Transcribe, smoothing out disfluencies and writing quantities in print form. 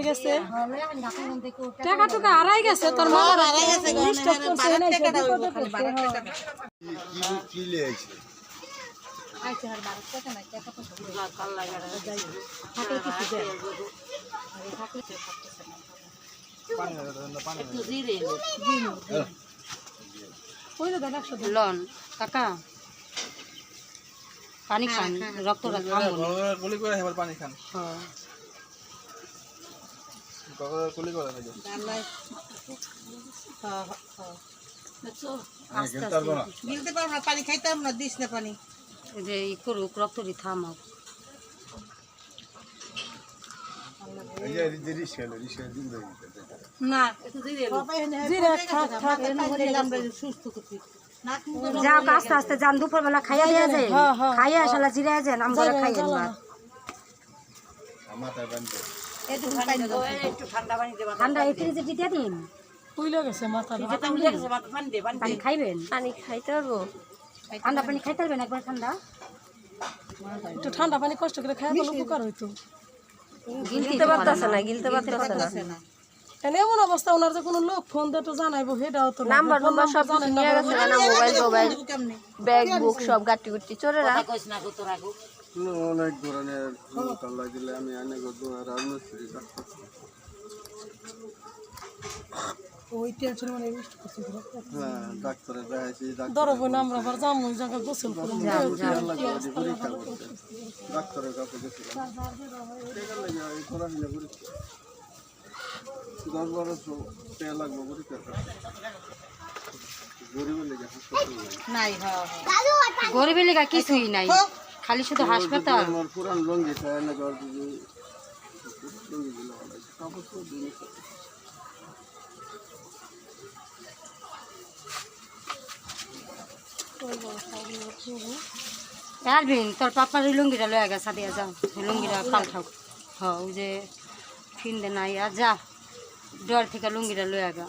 গেছে টাকা টুকা হারাই গেছে তোর মা হারাই গেছে কি লিয়েছে আইছে আর 12 টাকা নাই টাকা পয়সা কাল লাগা যাই হাতে কিছু দেন আরে থাকলে তো থাকতেছে না পানি একটু জিরে কইলো দাদা 100 লন কাকা পানি খান রক্তটা থামবো গুলি করে এবার পানি খান হ্যাঁ কাকা গুলি করে নাকি আল্লাহ হ্যাঁ হ্যাঁ দেখো আস্তে গিলতে পারব না পানি খাইতাম না দিস না পানি যে ই করুক রক্তটি থামাও এই যে রিস্কা দিন দেই না একটু জিরে জিরে থাক থাক আমরা সুস্থ করছি যাও আস্তে আস্তে যান দুপুরবেলা খাইয়া দেয়া যায় খাইয়া আসলে জিরে যান আমরা খাইয়েন না মাথা বানতে একটু ঠান্ডা পানি দেবা ঠান্ডা এই ফ্রিজে দিয়ে দিন কইলো গেছে মাথা পানি খাইবেন পানি খাইতে পারবো ঠান্ডা পানি খাইতে পারবেন একবার ঠান্ডা একটু ঠান্ডা পানি কষ্ট করে খাওয়া গেলে উপকার হইতো গিলতে পারতেছে না এমন অবস্থা ওনার যে কোনো লোক ফোন দিয়ে তো জানাইবো সেটাও তো নাম্বার সব কিছু নিয়ে গেছে না মোবাইল ব্যাগ বুক সব গাটি গুটি চোরে রাখ অনেক ধরনের আল্লাহ দিলে আমি অনেক রাজমিস্ত্রি ওই টেনশন মানে হ্যাঁ ডাক্তারে দেখাইছি ধরো বোন আমরা আবার যাম ওই জায়গায় গোসল করুন ডাক্তারের কাছে গেছিলাম পড়াশোনা করি 10-12 টাকা লাগবে পরীক্ষা গরিবের লেগে হাসপাতাল নাই গরিবের লেগা কিছুই নাই খালি শুধু হাসপাতাল আমার পুরান লঙ্গি চায় না ঘর লঙ্গি দিল কাপড় তো দিন আসবেন তোর পাপার ওই লুঙ্গিটা লয়ে গেছা দিয়ে যাও লুঙ্গিটা পাল্টাও হ্যাঁ ওই যে ফিনদে নাই আর যা ডর থেকে লুঙ্গিটা লয়ে গা